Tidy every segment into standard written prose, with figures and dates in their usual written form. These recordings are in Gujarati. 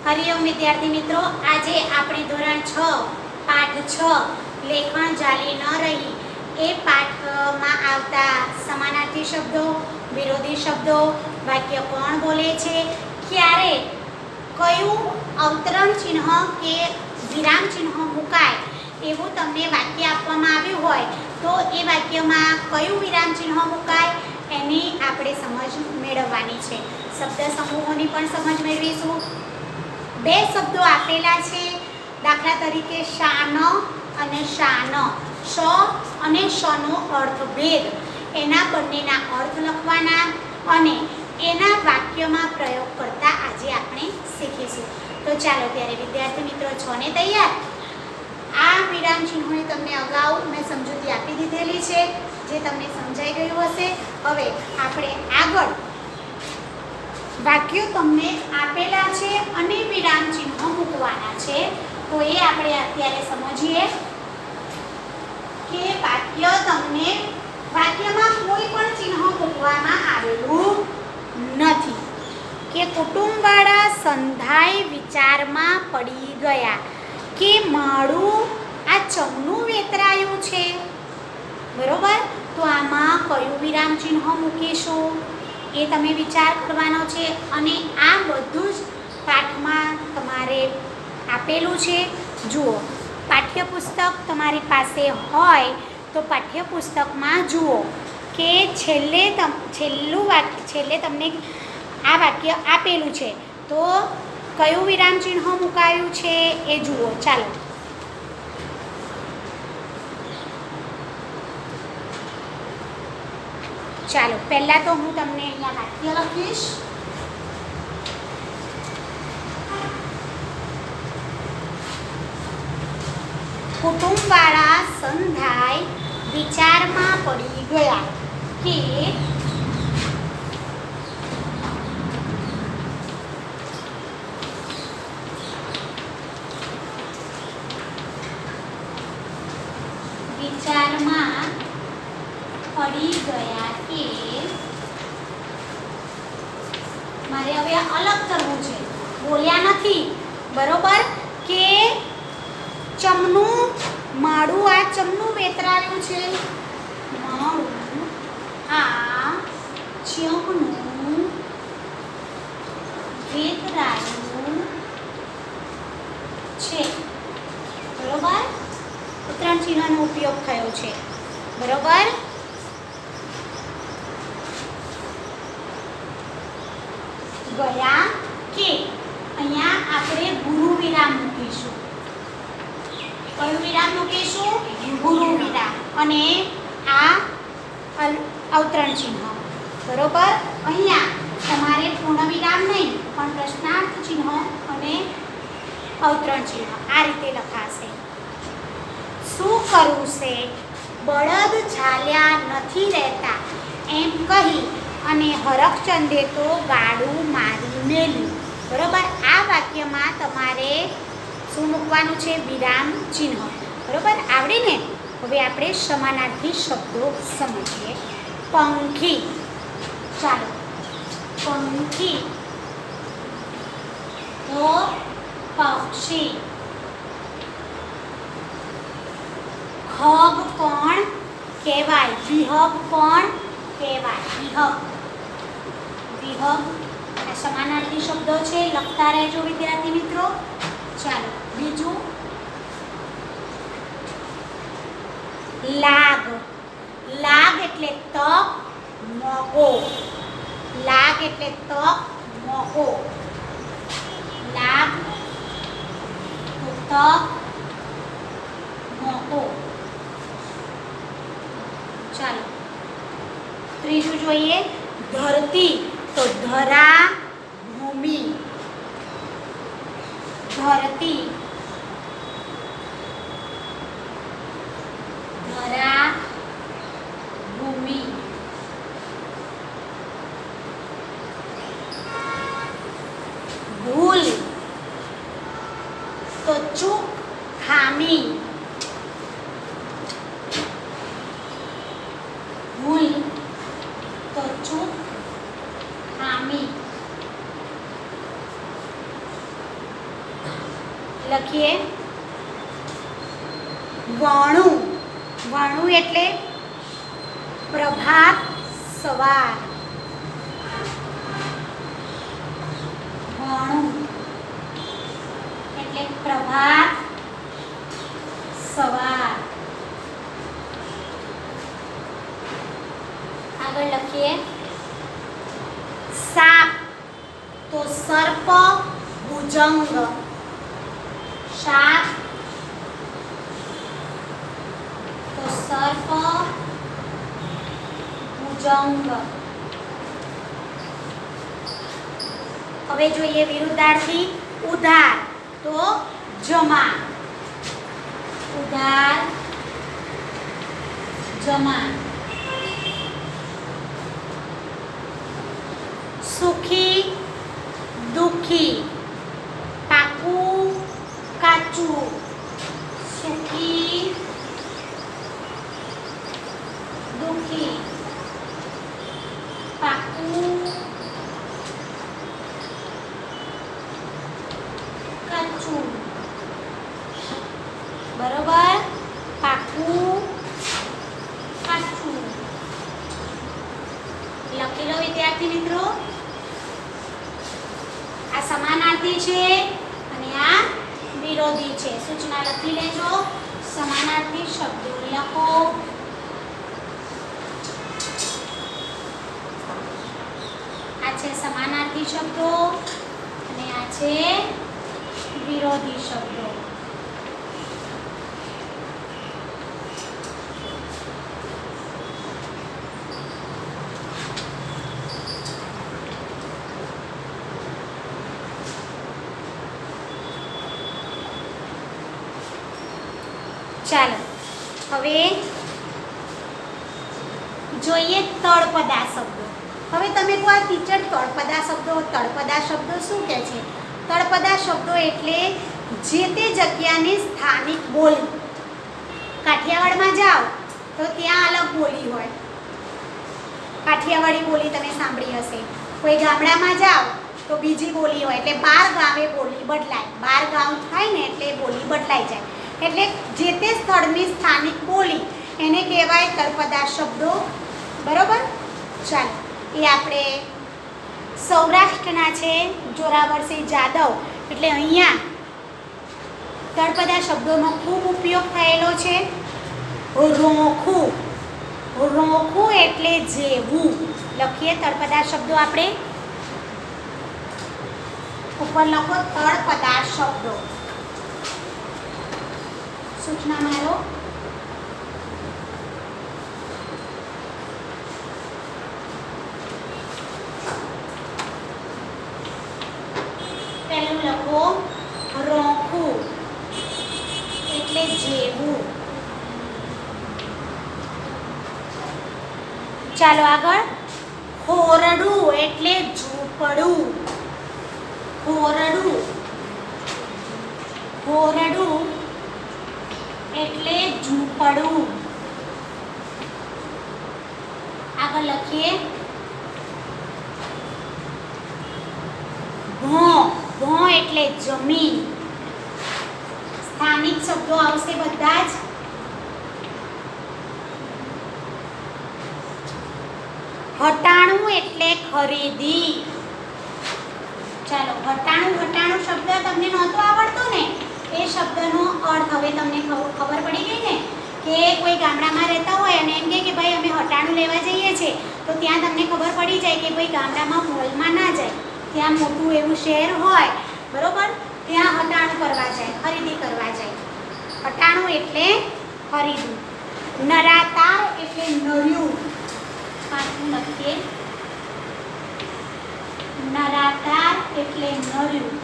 હરિઓમ વિદ્યાર્થી મિત્રો, આજે આપણે ધોરણ 6 પાઠ 6 લેખન જાલી ન રહી એ પાઠમાં આવતા સમાનાર્થી શબ્દો, વિરોધી શબ્દો, વાક્ય કોણ બોલે છે, ક્યારે કયું અવતરણ ચિહ્ન કે વિરામ ચિહ્ન મુકાય એવું તમને વાક્ય આપવામાં આવ્યું હોય તો એ વાક્યમાં કયું વિરામ ચિહ્ન મુકાય એની આપણે સમજ મેળવવાની છે. શબ્દ સમૂહોની પણ સમજ મેળવીશું. બે શબ્દો આપેલા છે, દાખલા તરીકે શાન અને શાન. શ અને શનો અર્થભેદ, એના બંનેના અર્થ લખવાના અને એના વાક્યમાં પ્રયોગ કરતા આજે આપણે શીખીશું. તો ચાલો ત્યારે વિદ્યાર્થી મિત્રો છો ને તૈયાર? આ વિરામ ચિહ્નોની તમને અગાઉ મેં સમજૂતી આપી દીધેલી છે, જે તમને સમજાઈ ગયું હશે. હવે આપણે આગળ વાક્યો તમને આપેલા છે અને વિરામ ચિહ્નો મૂકવાના છે, તો એ આપણે અત્યારે સમજીએ કે વાક્યમાં કોઈ પણ ચિહ્ન મૂકવામાં આવેલું નથી. કે કુટુંબવાળા સંધાઈ વિચારમાં પડી ગયા કે માળું આ ચમનું વેતરાયું છે. બરોબર, તો આમાં કયું વિરામ ચિહ્ન મૂકીશું એ તમે વિચાર કરવાનો છે. અને આ બધું જ પાઠમાં તમારે આપેલું છે. જુઓ, પાઠ્યપુસ્તક તમારી પાસે હોય તો પાઠ્યપુસ્તકમાં જુઓ કે છેલ્લે તમને આ વાક્ય આપેલું છે, તો કયું વિરામ ચિહ્ન મુકાયું છે એ જુઓ. ચાલો પહેલાં તો હું તમને અહીંયા વાક્ય લખીશ. કુટુંબવાળા સંધાઈ વિચારમાં પડી ગયા કે મારે હવે અલગ કરવું છે, બોલ્યા નથી. બરોબર, કે ચમનું માળું આ ચમનું વેતરાયું છે. માળું આ ચમનું વેતરાયું છે. બરોબર, ઉત્તરાયણ ચિહ્નનો ઉપયોગ થયો છે. બરોબર, ગયા કે અહીંયા આપણે ગુરુ વિરામ મૂકીશું. કયું વિરામ મૂકીશું? ગુરુ વિરામ. અને આ અવતરણ ચિહ્ન. બરોબર, અહીંયા તમારે પૂર્ણ વિરામ નહીં પણ પ્રશ્નાર્થ ચિહ્ન અને અવતરણ ચિહ્ન આ રીતે લખાશે. શું કરવું છે, બળદ ચાલ્યા નથી રહેતા એમ કહી અને હરખચંદે તો ગાડું મારી મેલ્યું. બરોબર, આ વાક્યમાં તમારે શું મૂકવાનું છે? વિરામ ચિહ્ન. બરોબર, આવડીને? હવે આપણે સમાનાર્થી શબ્દો સમજીએ. પંખી. ચાલો, પંખી તો પક્ષી. ખગ કોણ કહેવાય? વિહગ કોણ કહેવાય? વિહગ. આ સમાનાર્થી શબ્દો છે, લખતા રહેજો વિદ્યાર્થી મિત્રો. ચાલો બીજું, લાગ. લાગ એટલે તક, મોકો. લાગ એટલે તક, મોકો. લાગ તો તક, મોકો. ચાલો ત્રીજું જોઈએ, ધરતી તો ધરા, ભૂમિ. ધરતી, ધરા, ભૂમિ. ભૂલ તો ચૂક, ખામી. ભૂલ તો ચૂક, ખામી. લખીએ વણું. વણું એટલે પ્રભાત સવાર. વણું એટલે પ્રભાત સવાર. આગળ લખીએ સાપ તો સર્પ ભુજંગ. સાપ તો સર્પ ભુજંગ. હવે જોઈએ વિરુદ્ધાર્થી ઉધાર તો જમા. ઉધાર જમા. સુખી દુખી. પાકું કાચું. સુખી દુખી. પાકું કાચું. બરોબર. પાકું કાચું લખી લો વિદ્યાર્થી મિત્રો. આ સમાનાર્થી છે અને આ વિરોધી છે. સૂચના લખી લેજો. સમાનાર્થી શબ્દો લખો. આ છે સમાનાર્થી શબ્દો અને આ છે વિરોધી શબ્દો. ચાલો હવે જોઈએ તળપદા શબ્દો. હવે તમે કહો આ ટીચર તળપદા શબ્દો શું કહે છે? તળપદા શબ્દો એટલે જે તે જગ્યાની સ્થાનિક બોલી. કાઠિયાવાડમાં જાઓ તો ત્યાં અલગ બોલી હોય. કાઠિયાવાડી બોલી તમે સાંભળી હશે. કોઈ ગામડામાં જાઓ તો બીજી બોલી હોય. એટલે 12 ગામે બોલી બદલાય. 12 ગામ થાય ને એટલે બોલી બદલાઈ જાય. એટલે જે તે સ્થળની સ્થાનિક બોલી એને કહેવાય તળપદા શબ્દો. બરોબર. ચાલો એ આપણે સૌરાષ્ટ્રના છે જોરાવરસિંહ જાદવ. એટલે અહીંયા તળપદા શબ્દોનો ખૂબ ઉપયોગ થયેલો છે. રોખું. રોખું એટલે જેવું. લખીએ તળપદા શબ્દો આપણે. ઉપર લખો તળપદા શબ્દો. સૂચના મારો. પહેલું લખો રોખું એટલે જેવું. ચાલો આગળ. ખોરડું એટલે ઝૂંપડું. ખોરડું. ખોરડું એટલે ઝૂંપડું. આગળ લખીએ ભોં. ભોં એટલે જમીન. સ્થાનિક શબ્દો આવશે બધા જ. હટાણું એટલે ખરીદી. ચાલો હટાણું શબ્દ તમને નહોતો આવડતો ને એ શબ્દનો અર્થ હવે તમને ખબર પડી ગઈ ને કે કોઈ ગામડામાં રહેતા હોય અને એમ કે ભાઈ અમે હટાણું લેવા જઈએ છીએ તો ત્યાં તમને ખબર પડી જાય કે ભાઈ ગામડામાં મોલમાં ના જાય. ત્યાં મોટું એવું શહેર હોય બરોબર ત્યાં હટાણું કરવા જાય, ખરીદી કરવા જાય. હટાણું એટલે ખરીદવું. નરાતાર એટલે નર્યું. પાછું લખીએ નરાતાર એટલે નર્યું.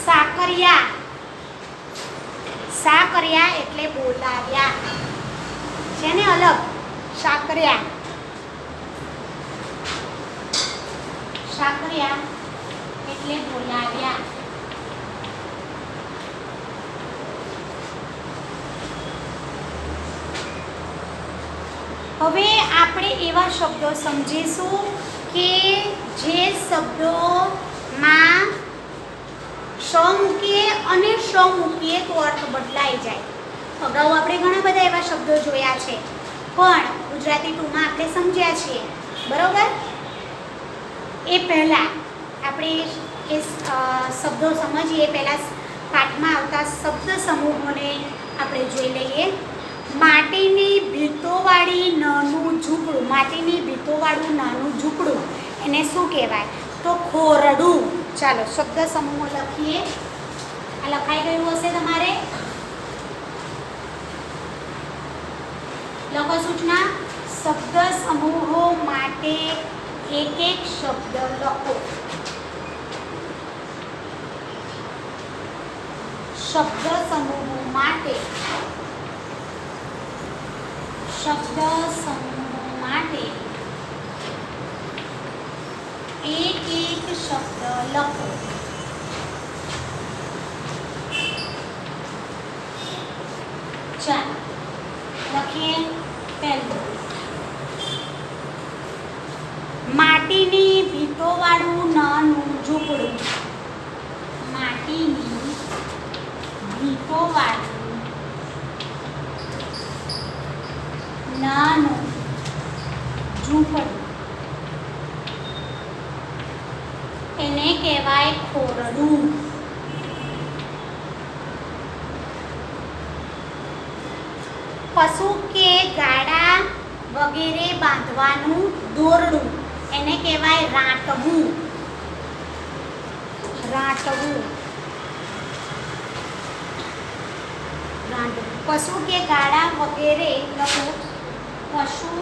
સાકરિયા. સાકરિયા એટલે બોલાવ્યા છે ને અલગ. સાકરિયા. સાકરિયા એટલે બોલાવ્યા. હવે આપણે એવા શબ્દો સમજીશું કે જે શબ્દોમાં શ મૂકીએ અને શ મૂકીએ તો અર્થ બદલાઈ જાય. અગાઉ આપણે ઘણા બધા એવા શબ્દો જોયા છે, પણ ગુજરાતી 2માં આપણે સમજ્યા છીએ. બરોબર? એ પહેલાં આપણે એ શબ્દો સમજીએ પહેલાં પાઠમાં આવતા શબ્દ સમૂહોને આપણે જોઈ લઈએ. માટીની ભીતોવાળી નાનું ઝૂંપડું. માટીની ભીતોવાળું નાનું ઝૂંપડું એને શું કહેવાય? તો ખોરડું. ચાલો શબ્દ સમૂહો લખીએ. આ લખાઈ ગયું હશે તમારે. લખો સૂચના. શબ્દ સમૂહો માટે એક એક શબ્દ લખો. શબ્દ સમૂહો માટે એક એક શબ્દ લખો. ચાલો લખીએ. પહેલું, માટીની ભીતોવાળું નાનું ઝૂંપડું. માટીની ભીતોવાળું નાનું ઝૂંપડું એને કહેવાય ખોરડું. પશુ કે ગાડા વગેરે બાંધવાનું દોરડું એને કહેવાય રાંટવું. રાંટવું. રાંટવું. પશુ કે ગાડા વગેરે લખો. પશુ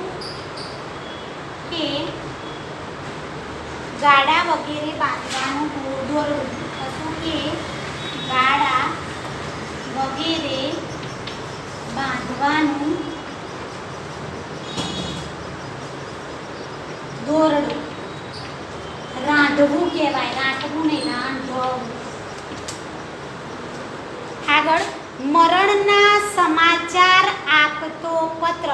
કે ગાડા વગેરે બાંધવાનું દોરડું. પશુ કે ગાડા વગેરે બાંધવાનું દોરડું. રાંધવું કહેવાય. રાંધવું નહીં, રાંધવું. આગળ, મરણના સમાચાર આપતો પત્ર.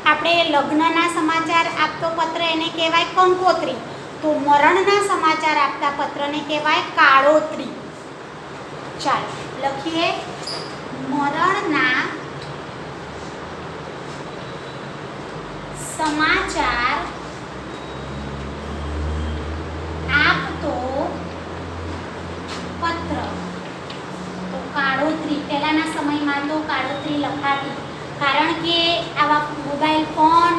આપણે લગ્નના સમાચાર આપતો પત્ર એને કહેવાય કંકોત્રી. તો મરણના સમાચાર આપતા પત્રને કહેવાય કાળોત્રી. ચાલો લખીએ. મરણના સમાચાર આપતો પત્ર. તો કાળોત્રી. પહેલાના સમયમાં તો કાળોત્રી લખાતી, કારણ કે આવા મોબાઈલ ફોન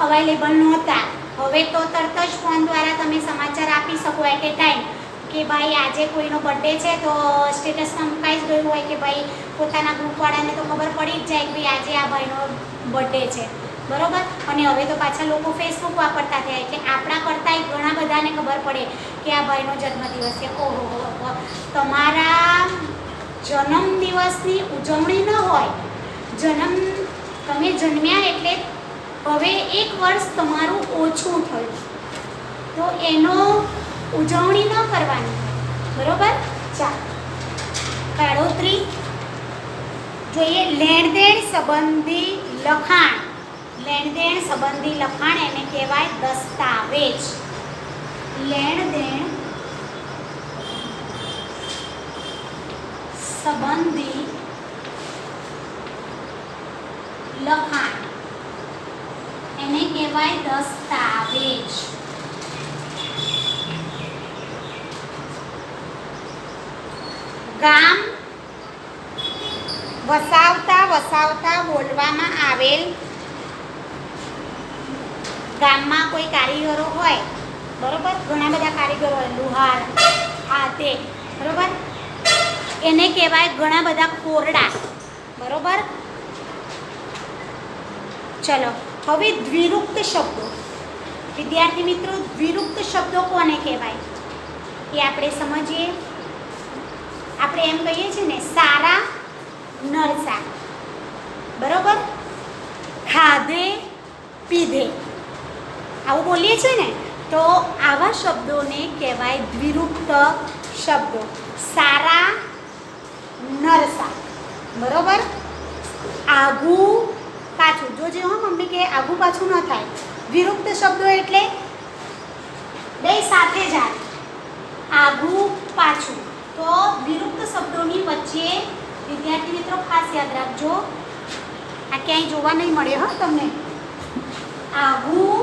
અવેલેબલ નહોતા. હવે તો તરત જ ફોન દ્વારા તમે સમાચાર આપી શકો એટ એ ટાઈમ કે ભાઈ આજે કોઈનો બર્થડે છે તો સ્ટેટસમાં મુકાઈ જ ગયું હોય કે ભાઈ પોતાના ગ્રુપવાળાને તો ખબર પડી જ જાય કે ભાઈ આજે આ ભાઈનો બર્થડે છે. બરોબર? અને હવે તો પાછા લોકો ફેસબુક વાપરતા થયા એટલે આપણા કરતાંય ઘણા બધાને ખબર પડે કે આ ભાઈનો જન્મદિવસ છે. ઓહો, તમારા જન્મદિવસની ઉજવણી ન હોય, તમે જન્મ્યા એટલે હવે 1 વર્ષ તમારું ઓછું થયું તો એનો ઉજવણી ન કરવાની. બરોબર? ચાલો કાળોત્રી જોઈએ. લેણદેણ સંબંધી લખાણ. લેણદેણ સંબંધી લખાણ એને કહેવાય દસ્તાવેજ. લેણદેણ સંબંધી લખાણ એને કહેવાય દસ્તાવેજ. ગામ વસાવતા બોલવામાં આવેલ. ગામમાં કોઈ કારીગરો હોય, બરોબર? ઘણા બધા કારીગરો હોય, લુહાર આ તે, બરોબર? એને કહેવાય ઘણા બધા ખોરડા. બરોબર? ચલો હવે દ્વિરુક્ત શબ્દો. વિદ્યાર્થી મિત્રો, દ્વિરુક્ત શબ્દો કોને કહેવાય એ આપણે સમજીએ. આપણે એમ કહીએ છીએ ને, સારા નરસા. બરોબર? ખાધે પીધે, આવું બોલીએ છીએ ને, તો આવા શબ્દોને કહેવાય દ્વિરુક્ત શબ્દો. સારા નરસા. બરોબર? આઘું પાછું જોજે હો મમ્મી કે આગું પાછું ન થાય. વિરુક્ત શબ્દો એટલે બે સાથે જ આવે, આગું પાછું. તો વિરુક્ત શબ્દોની વચ્ચે વિદ્યાર્થી મિત્રો ખાસ યાદ રાખજો, આ ક્યાંય જોવા નહીં મળે હો તમને. આગું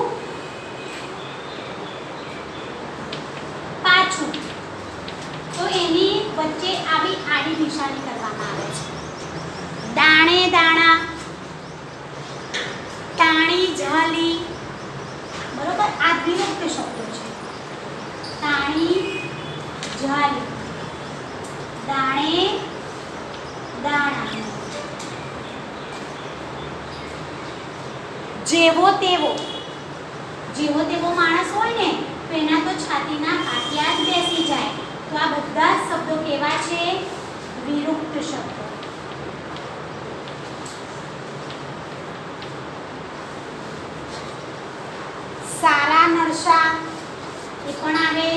પાછું, તો એની વચ્ચે આવી આડી નિશાની કરવામાં આવે છે. દાણે દાણા, તાણી ઝાલી, બરોબર, આ વિરુક્ત શબ્દો છે. તાણી ઝાલી, દાણે દાણા, જેવો તેવો. જેવો તેવો માણસ હોય ને તો એના તો છાતીના પાટિયા જ બેસી જાય. તો આ બધા જ શબ્દો કેવા છે? વિરુક્ત શબ્દો. સારા નરસા એ પણ આવે.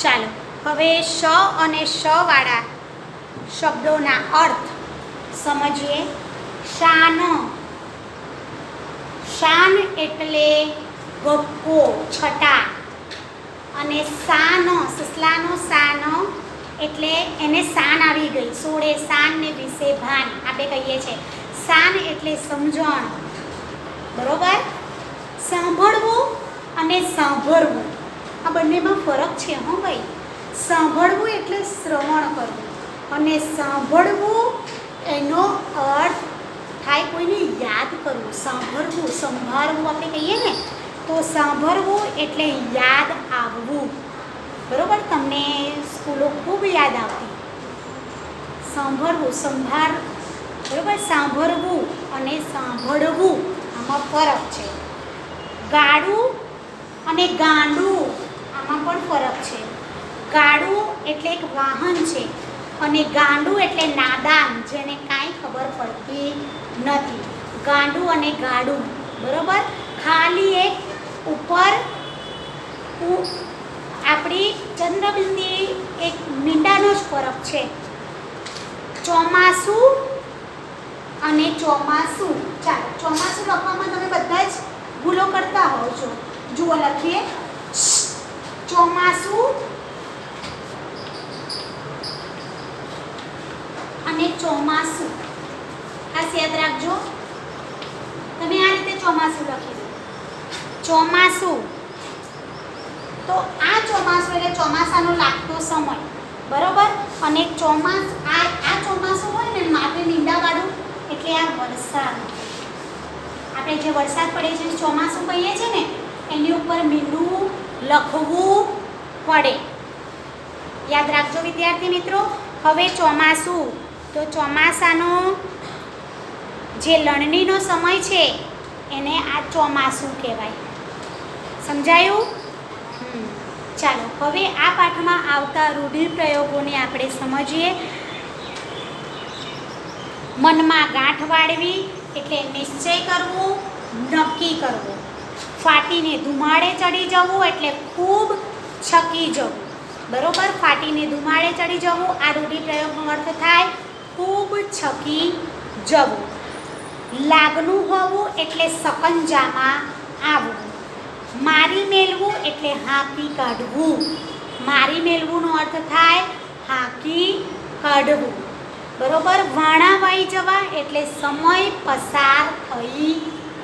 ચાલો હવે શ અને શ વાળા શબ્દોના અર્થ સમજીએ. શાન, શાન એટલે ગપ્પો, છટા. અને સાન, સસલાનો સાન એટલે એને શાન આવી ગઈ, સોળે શાન ને વિશે ભાન આપણે કહીએ છીએ. શાન એટલે સમજણ, બરોબર. સાંભળવું અને સાંભળવું આ બંનેમાં ફરક છે હો ભાઈ. સાંભળવું એટલે શ્રવણ કરવું, અને સાંભળવું એનો અર્થ થાય કોઈને યાદ કરવું. સાંભળવું, સંભાળવું આપણે કહીએ ને, તો સાંભળવું એટલે યાદ આવવું, બરોબર. તમને સ્કૂલો ખૂબ યાદ આવતી. સાંભળવું, સંભાળ, બરોબર. સાંભળવું અને સાંભળવું આમાં ફરક છે. ગાડું અને ગાંડું આમાં પણ ફરક છે. ગાડું એટલે એક વાહન છે, અને ગાંડું એટલે નાદાન, જેને કાંઈ ખબર પડતી નથી. ગાંડું અને ગાડું, બરોબર. ખાલી એક ઉપર આપણી ચંદ્રબિંદી એક મીંડાનો જ ફરક છે. ચોમાસું અને ચોમાસું. ચાલો ચોમાસું લખવામાં તમે બધા જ ભૂલો કરતા હોવ છો. જુઓ લખીએ, ચોમાસું અને ચોમાસું. ખાસ યાદ રાખજો, તમે આ રીતે ચોમાસું લખી દો. ચોમાસું, તો આ ચોમાસું એટલે ચોમાસાનો લાગતો સમય, બરોબર. અને આ ચોમાસું હોય ને માથે મીંડાવાળું એટલે આ વરસાદ. આપણે જે વરસાદ પડે છે ચોમાસું કહીએ છીએ ને, એની ઉપર મીંડું લખવું પડે. યાદ રાખજો વિદ્યાર્થી મિત્રો. હવે ચોમાસું, તો ચોમાસાનો જે લણણીનો સમય છે એને આ ચોમાસું કહેવાય. સમજાયું? ચાલો હવે આ પાઠમાં આવતા રૂઢિપ્રયોગોને આપણે સમજીએ. મનમાં ગાંઠ વાળવી એટલે નિશ્ચય કરવું, નક્કી કરવું. ફાટીને ધુમાડે ચડી જવું એટલે ખૂબ છકી જવું, બરોબર. ફાટીને ધુમાડે ચડી જવું, આ રૂઢિપ્રયોગનો અર્થ થાય ખૂબ છકી જવું. લાગનું હોવું એટલે સકંજામાં આવવું. મારી મેળવું એટલે હાંકી કાઢવું. મારી મેળવુંનો અર્થ થાય હાંકી કાઢવું, બરોબર. વાણાવાઈ જવા એટલે સમય પસાર થઈ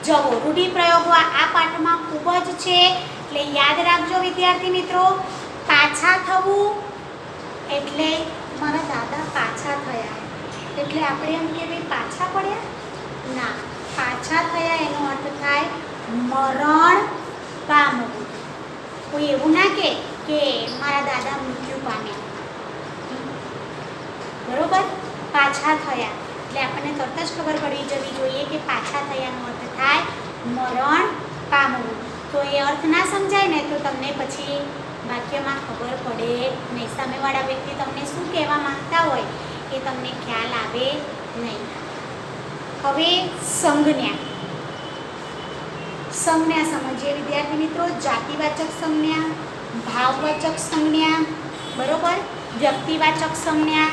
જવો. રૂઢિપ્રયોગો આ પાઠમાં ખૂબ જ છે, એટલે યાદ રાખજો વિદ્યાર્થી મિત્રો. પાછા થવું એટલે મારા દાદા પાછા થયા, એટલે આપણે એમ કે ભાઈ પાછા પડ્યા ના. પાછા થયા એનો અર્થ થાય મરણ પામવું. કોઈ એવું ના કે મારા દાદા મૃત્યુ પામ્યા, બરોબર. પાછા થયા એટલે આપણને તરત જ ખબર પડી જવી જોઈએ કે પાછા થયાનો અર્થ થાય મરણ પામવું. તો એ અર્થ ના સમજાય ને તો તમને પછી વાક્યમાં ખબર પડે નહીં. સામેવાળા વ્યક્તિ તમને શું કહેવા માંગતા હોય એ તમને ખ્યાલ આવે નહીં. હવે સંજ્ઞા. સંજ્ઞા સમજીએ વિદ્યાર્થી મિત્રો. જાતિવાચક સંજ્ઞા, ભાવવાચક સંજ્ઞા, બરોબર, વ્યક્તિવાચક સંજ્ઞા.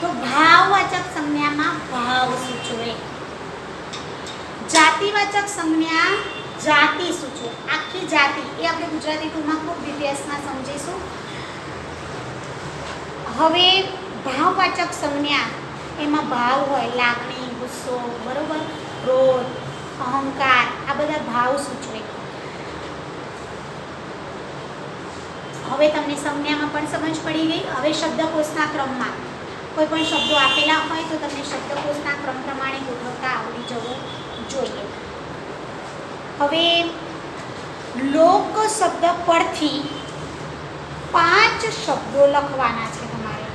તો ભાવવાચક સંજ્ઞામાં ભાવ સૂચવે. જાતિવાચક સંજ્ઞા જાતિ સૂચવે, આખી જાતિ. એ આપણે ગુજરાતી ટુમાં ખૂબ ડિટેલ્સમાં સમજીશું. હવે ભાવવાચક સંજ્ઞા એમાં ભાવ હોય, લાગણી, ગુસ્સો, બરોબર, ક્રોધ, અહંકાર, આ બધા ભાવ સૂચવે. હવે તમને સંજ્ઞામાં પણ સમજ પડી ગઈ. હવે શબ્દકોશના ક્રમમાં કોઈ પણ શબ્દો આપેલા હોય તો તમને શબ્દકોશના ક્રમ પ્રમાણે ગોઠવતા આવડી જવું જોઈએ. હવે લોક શબ્દ પરથી 5 શબ્દો લખવાના છે તમારે.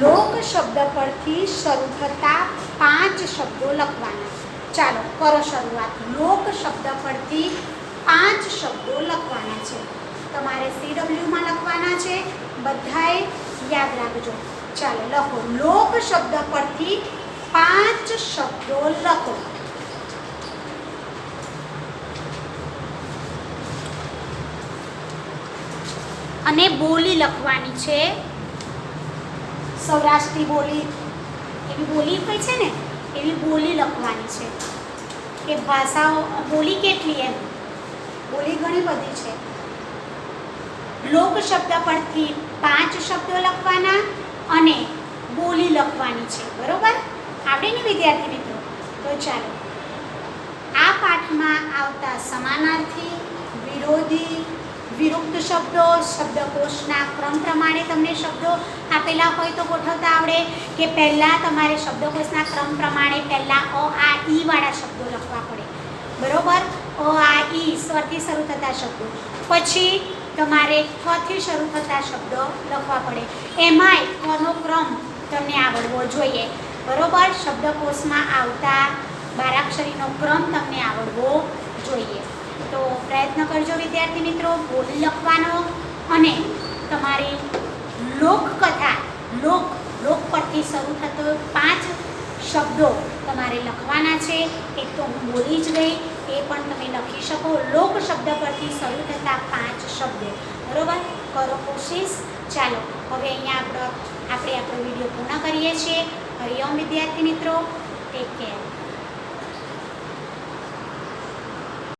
લોક શબ્દ પરથી શરૂ થતા 5 શબ્દો લખવાના. ચાલો કરો શરૂઆત. લોક શબ્દ પરથી 5 શબ્દો લખવાના છે. તમારે CW માં લખવાના છે. બધાએ યાદ રાખજો. ચાલો લખો. લોક શબ્દ પરથી 5 શબ્દો લખો. અને બોલી લખવાની છે. સૌરાષ્ટ્રી બોલી, એવી બોલી હોય છે ને, એવી બોલી લખવાની છે. કે ભાષાઓ, બોલી કેટલી એમ, બોલી ઘણી બધી છે. લોક શબ્દ પરથી 5 શબ્દો લખવાના અને બોલી લખવાની છે. બરોબર, આવડે ને વિદ્યાર્થી મિત્રો? તો ચાલો, આ પાઠમાં આવતા સમાનાર્થી, વિરોધી, વિરુક્ત શબ્દો, શબ્દકોશના ક્રમ પ્રમાણે તમને શબ્દો આપેલા હોય તો ગોઠવતા આવડે. કે પહેલાં તમારે શબ્દકોશના ક્રમ પ્રમાણે પહેલાં અ આ ઈ વાળા શબ્દો લખવા પડે. બરોબર, અ આ ઈ સ્વરથી શરૂ થતા શબ્દો. પછી તમારે ક થી શરૂ થતા શબ્દો લખવા પડે. એમાંય કનો ક્રમ તમને આવડવો જોઈએ. બરોબર, શબ્દકોશમાં આવતા બારાક્ષરીનો ક્રમ તમને આવડવો જોઈએ. તો પ્રયત્ન કરજો વિદ્યાર્થી મિત્રો બોલી લખવાનો. અને તમારી લોકકથા, લોક પરથી શરૂ થતો 5 શબ્દો તમારે લખવાના છે. એક તો હું બોલી જ ગઈ, એ પણ તમે લખી શકો. લોક શબ્દ પરથી શરૂ થતા 5 શબ્દો. બરોબર, કરો કોશિશ. ચાલો હવે અહીંયા આપણે આપણો વિડીયો પૂર્ણ કરીએ છીએ. હરિઓમ વિદ્યાર્થી મિત્રો, ટેક કેર.